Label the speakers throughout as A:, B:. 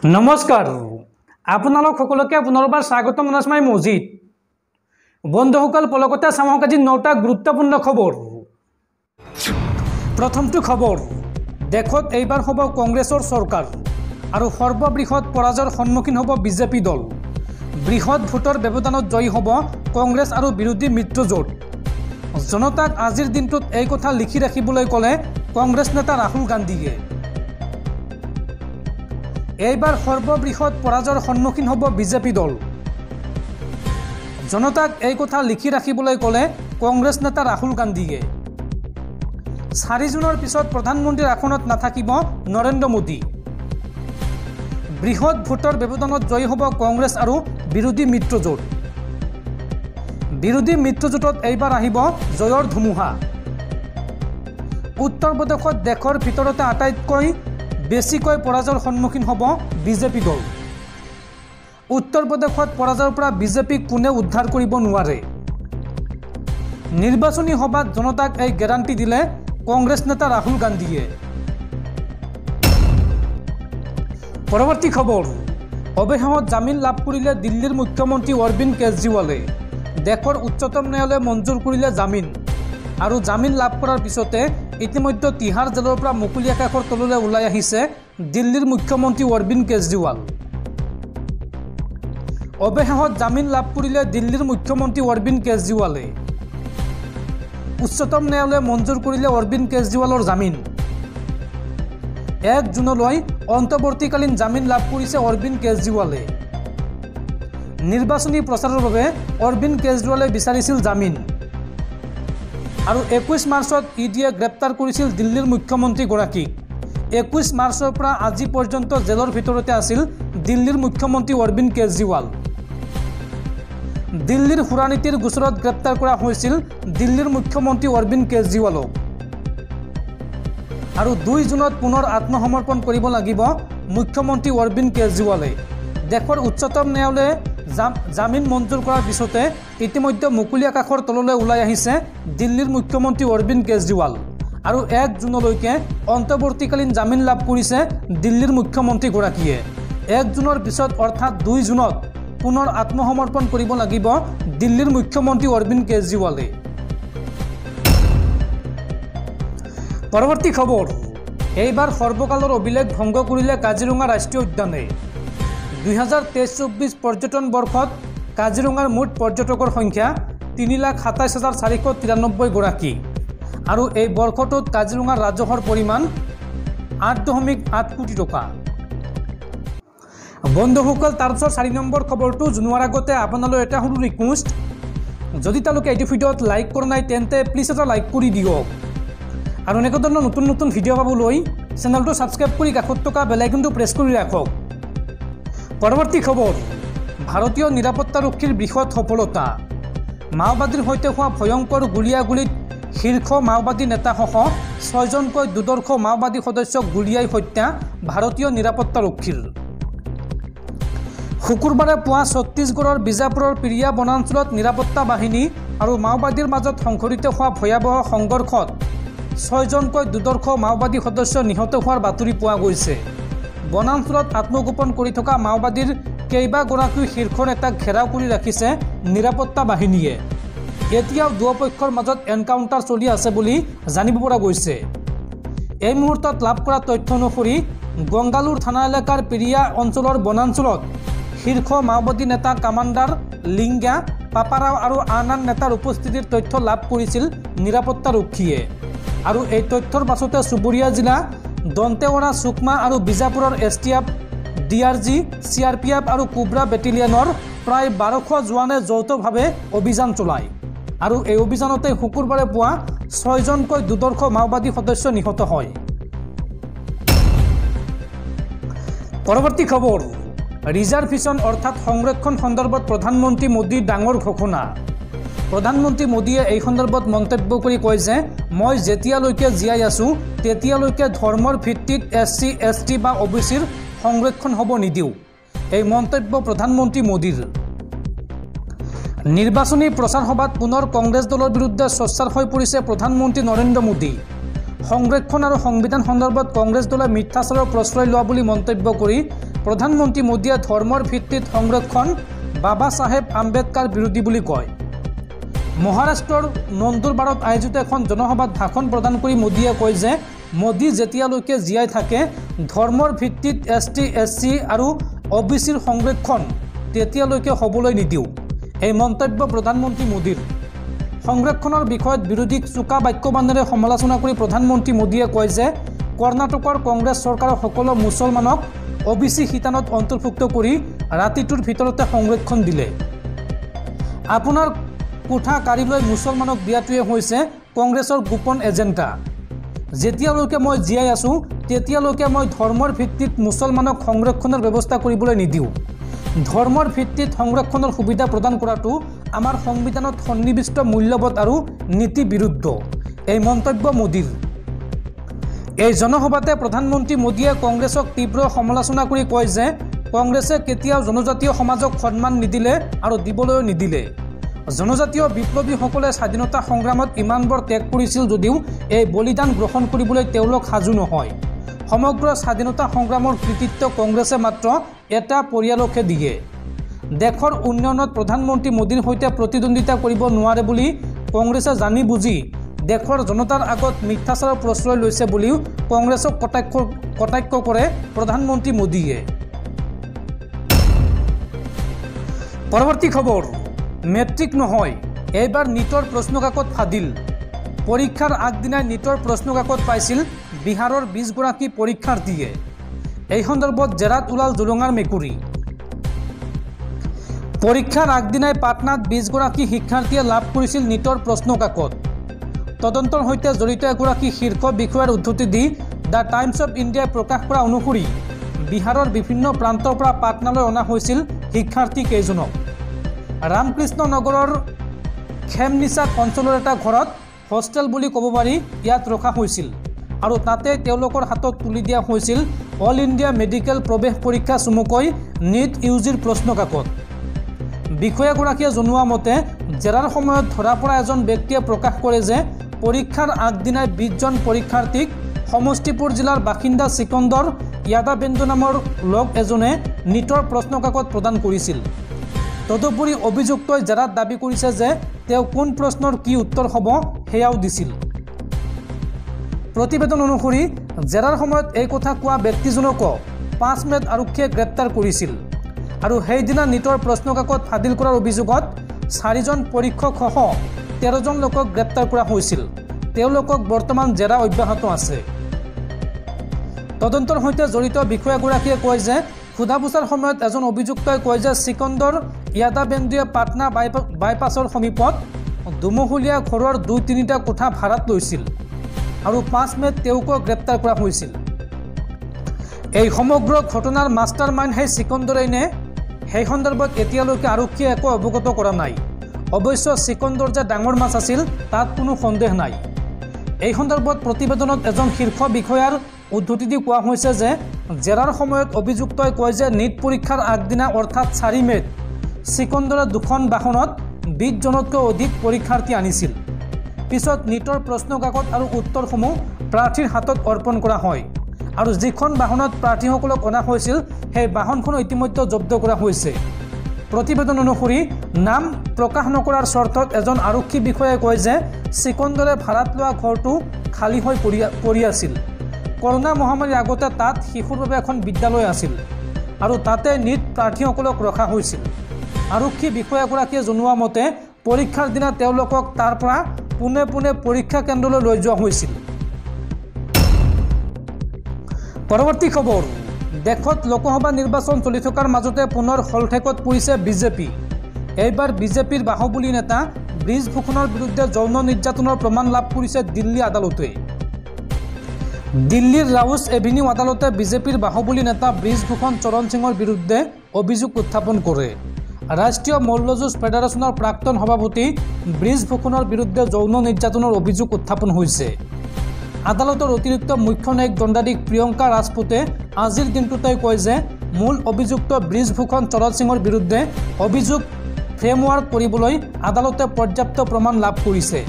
A: নমস্কাৰ আপোনালোক সকলোকে পুনৰবাৰ স্বাগতম জনাইছো মই মজিদ বন্ধুসকল পলকতে চামক আজি 9টা গুৰুত্বপূৰ্ণ খবৰ। প্ৰথমটো খবৰ, দেখত এইবাৰ হ'ব কংগ্ৰেছৰ চৰকাৰ আৰু সৰ্ববৃহৎ পৰাজয়ৰ সন্মুখীন হ'ব বিজেপি দল। বৃহৎ ভোটৰ ব্যৱধানত জয়ী হ'ব কংগ্ৰেছ আৰু বিৰোধী মিত্ৰজোঁট। জনতাক আজিৰ দিনটোত এই কথা লিখি ৰাখিবলৈ ক'লে কংগ্ৰেছ নেতা ৰাহুল গান্ধীয়ে। এইবাৰ সৰ্ববৃহৎ পৰাজয়ৰ সন্মুখীন হ'ব বিজেপি দল। জনতাক এই কথা লিখি ৰাখিবলৈ ক'লে কংগ্ৰেছ নেতা ৰাহুল গান্ধীয়ে। 4 জুনৰ পিছত প্ৰধানমন্ত্ৰীৰ আসনত নাথাকিব নৰেন্দ্ৰ মোদী। বৃহৎ ভোটৰ ব্যৱধানত জয়ী হ'ব কংগ্ৰেছ আৰু বিৰোধী মিত্ৰজোঁট। বিৰোধী মিত্ৰজোঁটত এইবাৰ আহিব জয়ৰ ধুমুহা। উত্তৰ প্ৰদেশত দেশৰ ভিতৰতে আটাইতকৈ বেছিকৈ পৰাজয়ৰ সন্মুখীন হ'ব বিজেপি দল। উত্তৰ প্ৰদেশত পৰাজয়ৰ পৰা বিজেপিক কোনে উদ্ধাৰ কৰিব নোৱাৰে। নিৰ্বাচনী সভাত জনতাক এই গেৰাণ্টি দিলে কংগ্ৰেছ নেতা ৰাহুল গান্ধীয়ে। পৰৱৰ্তী খবৰ, অৱশেষত জামিন লাভ কৰিলে দিল্লীৰ মুখ্যমন্ত্ৰী অৰবিন্দ কেজৰিৱালে। দেশৰ উচ্চতম ন্যায়ালয়ে মঞ্জুৰ কৰিলে জামিন আৰু জামিন লাভ কৰাৰ পিছতে ইতিমধ্যে তিহাৰ জেলৰ পৰা মুকলি আকাশৰ তললৈ ওলাই আহিছে দিল্লীৰ মুখ্যমন্ত্ৰী অৰবিন্দ কেজৰিৱাল। অৱশেষত জামিন লাভ কৰিলে দিল্লীৰ মুখ্যমন্ত্ৰী অৰবিন্দ কেজৰিৱালে। উচ্চতম ন্যায়ালয়ে মঞ্জুৰ কৰিলে অৰবিন্দ কেজৰিৱালৰ জামিন। 1 জুনলৈ অন্তৱৰ্তীকালীন জামিন লাভ কৰিছে অৰবিন্দ কেজৰিৱালে। নিৰ্বাচনী প্ৰচাৰৰ বাবে অৰবিন্দ কেজৰিৱালে বিচাৰিছিল জামিন আৰু 21 মাৰ্চত ইডিয়ে গ্ৰেপ্তাৰ কৰিছিল দিল্লীৰ মুখ্যমন্ত্ৰীগৰাকীক। 21 মাৰ্চৰ পৰা আজি পৰ্যন্ত জেলৰ ভিতৰতে আছিল দিল্লীৰ মুখ্যমন্ত্ৰী অৰবিন্দ কেজৰিৱাল। দিল্লীৰ সুৰানীতিৰ গোচৰত গ্ৰেপ্তাৰ কৰা হৈছিল দিল্লীৰ মুখ্যমন্ত্ৰী অৰবিন্দ কেজৰিৱালক। আৰু 2 জুনত পুনৰ আত্মসমৰ্পণ কৰিব লাগিব মুখ্যমন্ত্ৰী অৰবিন্দ কেজৰিৱালে। দেশৰ উচ্চতম ন্যায়ালয়ে জামিন মঞ্জুৰ কৰাৰ পিছতে ইতিমধ্যে মুকলি আকাশৰ তললৈ ওলাই আহিছে দিল্লীৰ মুখ্যমন্ত্ৰী অৰবিন্দ কেজৰিৱাল আৰু 1 জুনলৈকে অন্তৱৰ্তীকালীন জামিন লাভ কৰিছে দিল্লীৰ মুখ্যমন্ত্ৰীগৰাকীয়ে। 1 জুনৰ পিছত অৰ্থাৎ 2 জুনত পুনৰ আত্মসমৰ্পণ কৰিব লাগিব দিল্লীৰ মুখ্যমন্ত্ৰী অৰবিন্দ কেজৰিৱালে। পৰৱৰ্তী খবৰ, এইবাৰ সৰ্বকালৰ অভিলেখ ভংগ কৰিলে কাজিৰঙা ৰাষ্ট্ৰীয় উদ্যানে। 2023-24 পৰ্যটন বৰ্ষত কাজিৰঙাৰ মুঠ পৰ্যটকৰ সংখ্যা 3,27,493 গৰাকী আৰু এই বৰ্ষটোত কাজিৰঙাৰ ৰাজহৰ পৰিমাণ 8.8 কোটি টকা। বন্ধুসকল, তাৰপিছত 4 নম্বৰ খবৰটো জনোৱাৰ আগতে আপোনালৈ এটা সৰু ৰিকুৱেষ্ট, যদি তেওঁলোকে এইটো ভিডিঅ'ত লাইক কৰা নাই তেন্তে প্লিজ এটা লাইক কৰি দিয়ক আৰু এনেকুৱা ধৰণৰ নতুন নতুন ভিডিঅ' পাবলৈ চেনেলটো ছাবস্ক্ৰাইব কৰি কাষত থকা বেল আইকনটো প্ৰেছ কৰি ৰাখক। পৰৱৰ্তী খবৰ, ভাৰতীয় নিৰাপত্তাৰক্ষীৰ বৃহৎ সফলতা। মাওবাদীৰ সৈতে হোৱা ভয়ংকৰ গুলীয়াগুলীত শীৰ্ষ মাওবাদী নেতাসহ 6জনকৈ দুৰ্ধৰ্ষ মাওবাদী সদস্যক গুলীয়াই হত্যা ভাৰতীয় নিৰাপত্তাৰক্ষীৰ। শুকুৰবাৰে পুৱা ছত্তীশগড়ৰ বিজাপুৰৰ পিৰিয়া বনাঞ্চলত নিৰাপত্তা বাহিনী আৰু মাওবাদীৰ মাজত সংঘটিত হোৱা ভয়াৱহ সংঘৰ্ষত 6জনকৈ দুৰ্ধৰ্ষ মাওবাদী সদস্য নিহত হোৱাৰ বাতৰি পোৱা গৈছে। বনাঞ্চলত আত্মগোপন কৰি থকা মাওবাদীৰ কেইবাগৰাকীও শীৰ্ষ নেতাক ঘেৰাও কৰি ৰাখিছে নিৰাপত্তা বাহিনীয়ে। এতিয়াও দুয়োপক্ষৰ মাজত এনকাউণ্টাৰ চলি আছে বুলি জানিব পৰা গৈছে। এই মুহূৰ্তত লাভ কৰা তথ্য অনুসৰি গংগালুৰ থানা এলেকাৰ পিৰিয়া অঞ্চলৰ বনাঞ্চলত শীৰ্ষ মাওবাদী নেতা কামাণ্ডাৰ লিংগা পাপাৰাও আৰু আন নেতাৰ উপস্থিতিৰ তথ্য লাভ কৰিছিল নিৰাপত্তাৰক্ষীয়ে আৰু এই তথ্যৰ পাছতে চুবুৰীয়া জিলা দন্তেৱাৰা, সুকমা আৰু বিজাপুৰৰ STF, DRG, CRPF আৰু কোব্ৰা বেটেলিয়নৰ প্ৰায় 1200 জোৱানে যৌথভাৱে অভিযান চলায় আৰু এই অভিযানতে শুকুৰবাৰে পুৱা 6জনকৈ দুৰ্ধৰ্ষ মাওবাদী সদস্য নিহত হয়। পৰৱৰ্তী খবৰ, ৰিজাৰ্ভেশ্যন অৰ্থাৎ সংৰক্ষণ সন্দৰ্ভত প্ৰধানমন্ত্ৰী মোদীৰ ডাঙৰ ঘোষণা। প্ৰধানমন্ত্ৰী মোদীয়ে এই সন্দৰ্ভত মন্তব্য কৰি কয় যে মই যেতিয়ালৈকে জীয়াই আছোঁ তেতিয়ালৈকে ধৰ্মৰ ভিত্তিত SC, ST বা OBCৰ সংৰক্ষণ হ'ব নিদিওঁ। এই মন্তব্য প্ৰধানমন্ত্ৰী মোদীৰ। নিৰ্বাচনী প্ৰচাৰ সভাত পুনৰ কংগ্ৰেছ দলৰ বিৰুদ্ধে সোচ্চাৰ হৈ পৰিছে প্ৰধানমন্ত্ৰী নৰেন্দ্ৰ মোদী। সংৰক্ষণ আৰু সংবিধান সন্দৰ্ভত কংগ্ৰেছ দলে মিথ্যাচাৰৰ প্ৰশ্ৰয় লোৱা বুলি মন্তব্য কৰি প্ৰধানমন্ত্ৰী মোদীয়ে ধৰ্মৰ ভিত্তিত সংৰক্ষণ বাবা চাহেব আম্বেদকাৰ বিৰোধী বুলি কয়। মহাৰাষ্ট্ৰৰ নন্দুৰবাৰত আয়োজিত এখন জনসভাত ভাষণ প্ৰদান কৰি মোদীয়ে কয় যে মোদী যেতিয়ালৈকে জীয়াই থাকে ধৰ্মৰ ভিত্তিত ST SC আৰু OBCৰ সংৰক্ষণ তেতিয়ালৈকে হ'বলৈ নিদিওঁ। এই মন্তব্য প্ৰধানমন্ত্ৰী মোদীৰ। সংৰক্ষণৰ বিষয়ত বিৰোধীক চোকা বাক্যবাণেৰে সমালোচনা কৰি প্ৰধানমন্ত্ৰী মোদীয়ে কয় যে কৰ্ণাটকৰ কংগ্ৰেছ চৰকাৰৰ সকলো মুছলমানক OBC শিতানত অন্তৰ্ভুক্ত কৰি ৰাতিটোৰ ভিতৰতে সংৰক্ষণ দিলে। আপোনাৰ কোঠা কাঢ়িলৈ মুছলমানক দিয়াটোৱে হৈছে কংগ্ৰেছৰ গোপন এজেণ্ডা। যেতিয়ালৈকে মই জীয়াই আছোঁ তেতিয়ালৈকে মই ধৰ্মৰ ভিত্তিত মুছলমানক সংৰক্ষণৰ ব্যৱস্থা কৰিবলৈ নিদিওঁ। ধৰ্মৰ ভিত্তিত সংৰক্ষণৰ সুবিধা প্ৰদান কৰাটো আমাৰ সংবিধানত সন্নিৱিষ্ট মূল্যবোধ আৰু নীতি বিৰুদ্ধ। এই মন্তব্য মোদীৰ। এই জনসভাতে প্ৰধানমন্ত্ৰী মোদীয়ে কংগ্ৰেছক তীব্ৰ সমালোচনা কৰি কয় যে কংগ্ৰেছে কেতিয়াও জনজাতীয় সমাজক সন্মান নিদিলে আৰু দিবলৈও নিদিলে। জনজাতীয় বিপ্লৱীসকলে স্বাধীনতা সংগ্ৰামত ইমানবোৰ ত্যাগ কৰিছিল যদিও এই বলিদান গ্ৰহণ কৰিবলৈ তেওঁলোক সাজু নহয়। সমগ্ৰ স্বাধীনতা সংগ্ৰামৰ কৃতিত্ব কংগ্ৰেছে মাত্ৰ এটা পৰিয়ালকহে দিয়ে। দেশৰ উন্নয়নত প্ৰধানমন্ত্ৰী মোদীৰ সৈতে প্ৰতিদ্বন্দ্বিতা কৰিব নোৱাৰে বুলি কংগ্ৰেছে জানি বুজি দেশৰ জনতাৰ আগত মিথ্যাচাৰৰ প্ৰশ্ৰয় লৈছে বুলিও কংগ্ৰেছক কটাক্ষ কৰে প্ৰধানমন্ত্ৰী মোদীয়ে। পৰৱৰ্তী খবৰ, মেট্ৰিক নহয় এইবাৰ নীটৰ প্ৰশ্নকাকত ফাদিল। পৰীক্ষাৰ আগদিনাই নীটৰ প্ৰশ্নকাকত পাইছিল বিহাৰৰ 20 গৰাকী পৰীক্ষাৰ্থীয়ে। এই সন্দৰ্ভত জেৰাত ওলাল জুলুঙাৰ মেকুৰী। পৰীক্ষাৰ আগদিনাই পাটনাত 20 গৰাকী শিক্ষাৰ্থীয়ে লাভ কৰিছিল নীটৰ প্ৰশ্নকাকত। তদন্তৰ সৈতে জড়িত এগৰাকী শীৰ্ষ বিষয়াৰ উদ্ধৃতি দি দ্য টাইমছ অৱ ইণ্ডিয়াই প্ৰকাশ কৰা অনুসৰি বিহাৰৰ বিভিন্ন প্ৰান্তৰ পৰা পাটনালৈ অনা হৈছিল শিক্ষাৰ্থী কেইজনক। ৰামকৃষ্ণ নগৰৰ খেমনিচাক অঞ্চলৰ এটা ঘৰত হোষ্টেল বুলি ক'ব পাৰি ইয়াত ৰখা হৈছিল আৰু তাতে তেওঁলোকৰ হাতত তুলি দিয়া হৈছিল অল ইণ্ডিয়া মেডিকেল প্ৰৱেশ পৰীক্ষা চমুকৈ নীট UGৰ প্ৰশ্নকাকত। বিষয়াগৰাকীয়ে জনোৱা মতে জেৰাৰ সময়ত ধৰা পৰা এজন ব্যক্তিয়ে প্ৰকাশ কৰে যে পৰীক্ষাৰ আগদিনাই 20 জন পৰীক্ষাৰ্থীক সমষ্টিপুৰ জিলাৰ বাসিন্দা চিকন্দৰ য়াদাবেন্দু নামৰ লোক এজনে নীটৰ প্ৰশ্নকাকত প্ৰদান কৰিছিল। তদুপৰি অভিযুক্তই জেৰাত দাবী কৰিছে যে তেওঁ কোন প্ৰশ্নৰ কি উত্তৰ হ'ব সেয়াও দিছিল। প্ৰতিবেদন অনুসৰি জেৰাৰ সময়ত এই কথা কোৱা ব্যক্তিজনকো 5 মেত আৰক্ষীয়ে গ্ৰেপ্তাৰ কৰিছিল আৰু সেইদিনা নীটৰ প্ৰশ্নকাকত ফাদিল কৰাৰ অভিযোগত 4 জন পৰীক্ষকসহ 13 জন লোকক গ্ৰেপ্তাৰ কৰা হৈছিল। তেওঁলোকক বৰ্তমান জেৰা অব্যাহত আছে। তদন্তৰ সৈতে জড়িত বিষয়াগৰাকীয়ে কয় যে সোধা পোছাৰ সময়ত এজন অভিযুক্তই কয় যে চিকন্দৰ য়াদাবেন্দুৱে পাটনা বাইপাছৰ সমীপত দুমহলীয়া ঘৰৰ 2-3টা কোঠা ভাড়াত লৈছিল আৰু 5 মেত তেওঁকো গ্ৰেপ্তাৰ কৰা হৈছিল। এই সমগ্ৰ ঘটনাৰ মাষ্টাৰ মাইণ্ড সেই চিকন্দৰেই নে সেই সন্দৰ্ভত এতিয়ালৈকে আৰক্ষীয়ে একো অৱগত কৰা নাই। অৱশ্য চিকন্দৰ যে ডাঙৰ মাছ আছিল তাত কোনো সন্দেহ নাই। এই সন্দৰ্ভত প্ৰতিবেদনত এজন শীৰ্ষ বিষয়াৰ উদ্ধৃতি দি কোৱা হৈছে যে জেৰাৰ সময়ত অভিযুক্তই কয় যে নীট পৰীক্ষাৰ আগদিনা অৰ্থাৎ 4 মেত চিকন্দৰে 2খন বাহনত 20 জনতকৈ অধিক পৰীক্ষাৰ্থী আনিছিল। পিছত নীটৰ প্ৰশ্নকাকত আৰু উত্তৰসমূহ প্ৰাৰ্থীৰ হাতত অৰ্পণ কৰা হয় আৰু যিখন বাহনত প্ৰাৰ্থীসকলক অনা হৈছিল সেই বাহনখন ইতিমধ্যে জব্দ কৰা হৈছে। প্ৰতিবেদন অনুসৰি নাম প্ৰকাশ নকৰাৰ চৰ্তত এজন আৰক্ষী বিষয়াই কয় যে চিকন্দৰে ভাড়াত লোৱা ঘৰটো খালী হৈ পৰি আছিল। কৰোনা মহামাৰীৰ আগতে তাত শিশুৰ বাবে এখন বিদ্যালয় আছিল আৰু তাতে নীট প্ৰাৰ্থীসকলক ৰখা হৈছিল। আৰক্ষী বিষয়াগৰাকীয়ে জনোৱা মতে পৰীক্ষাৰ দিনা তেওঁলোকক তাৰ পৰা পোনে পোনে পৰীক্ষা কেন্দ্ৰলৈ লৈ যোৱা হৈছিল। পৰৱৰ্তী খবৰ, দেশত লোকসভা নিৰ্বাচন চলি থকাৰ মাজতে পুনৰ হলঠেকত পৰিছে বিজেপি। এইবাৰ বিজেপিৰ বাহুবলী নেতা ব্ৰিজ ফুকনৰ বিৰুদ্ধে যৌন নিৰ্যাতনৰ প্ৰমাণ লাভ কৰিছে দিল্লী আদালতে। দিল্লীৰ ৰাউছ এভিনিউ আদালতে বিজেপিৰ বাহুবলী নেতা ব্ৰিজ ফুকন চৰণ সিঙৰ বিৰুদ্ধে অভিযোগ উত্থাপন কৰে। ৰাষ্ট্ৰীয় মল্লযুঁজ ফেডাৰেশ্যনৰ প্ৰাক্তন সভাপতি ব্ৰিজ ফুকনৰ বিৰুদ্ধে যৌন নিৰ্যাতনৰ অভিযোগ উত্থাপন হৈছে। আদালতৰ অতিৰিক্ত মুখ্য ন্যায়িক দণ্ডাধীশ প্ৰিয়ংকা ৰাজপুতে আজিৰ দিনটোতে কয় যে মূল অভিযুক্ত ব্ৰিজ ফুকন চৰণ সিঙৰ বিৰুদ্ধে অভিযোগ ফ্ৰেমৱৰ্ক কৰিবলৈ আদালতে পৰ্যাপ্ত প্ৰমাণ লাভ কৰিছে।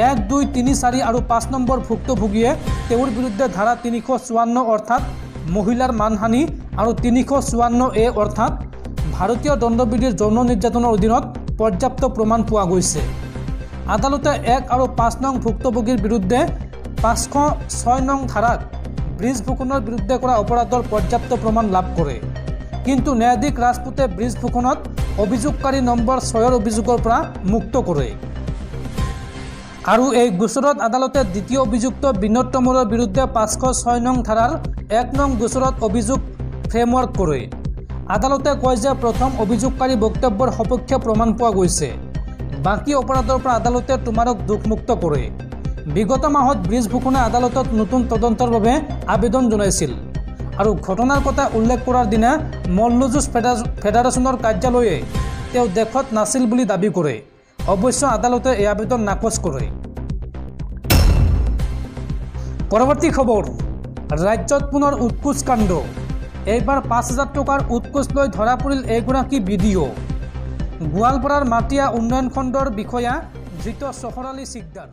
A: 1, 2, 3, 4 আৰু 5 নম্বৰ ভুক্তভোগীয়ে তেওঁৰ বিৰুদ্ধে ধাৰা 354 অৰ্থাৎ মহিলাৰ মানহানি আৰু 354A অৰ্থাৎ ভাৰতীয় দণ্ডবিধিৰ যৌন নিৰ্যাতনৰ অধীনত পৰ্যাপ্ত প্ৰমাণ পোৱা গৈছে। আদালতে 1 আৰু 5 নং ভুক্তভোগীৰ বিৰুদ্ধে 506 নং ধাৰাত ব্ৰিজ ফুকনৰ বিৰুদ্ধে কৰা অপৰাধৰ পৰ্যাপ্ত প্ৰমাণ লাভ কৰে। কিন্তু ন্যায়াধীশ ৰাজপুতে ব্ৰিজ ফুকনত অভিযোগকাৰী নম্বৰ 6 অভিযোগৰ পৰা মুক্ত কৰে। আৰু এই গোচৰত আদালতে দ্বিতীয় অভিযুক্ত বিনোদ তমৰৰ বিৰুদ্ধে 506 নং ধাৰাৰ 1 নং গোচৰত অভিযোগ ফ্ৰেমৱৰ্ক কৰে। আদালতে কয় যে প্ৰথম অভিযোগকাৰী বক্তব্যৰ সপক্ষে প্ৰমাণ পোৱা গৈছে। বাকী অপৰাধৰ পৰা আদালতে তোমাৰক দোষমুক্ত কৰে। বিগত মাহত ব্ৰিজ ফুকনে আদালতত নতুন তদন্তৰ বাবে আবেদন জনাইছিল আৰু ঘটনাৰ কথা উল্লেখ কৰাৰ দিনা মল্লযুঁজ ফেডাৰেশ্যনৰ কাৰ্যালয়ে তেওঁ দেশত নাছিল বুলি দাবী কৰে। অৱশ্যে আদালতে এই আবেদন নাকচ কৰে। পৰৱৰ্তী খবৰ, ৰাজ্যত পুনৰ উৎকোচ কাণ্ড। এইবাৰ 5,000 টকাৰ উৎকোচ লৈ ধৰা পৰিল এগৰাকী বিডিঅ'। গোৱালপাৰাৰ মাটিয়া উন্নয়ন খণ্ডৰ বিষয়া ধৃত চহৰ আলী চিকদাৰ।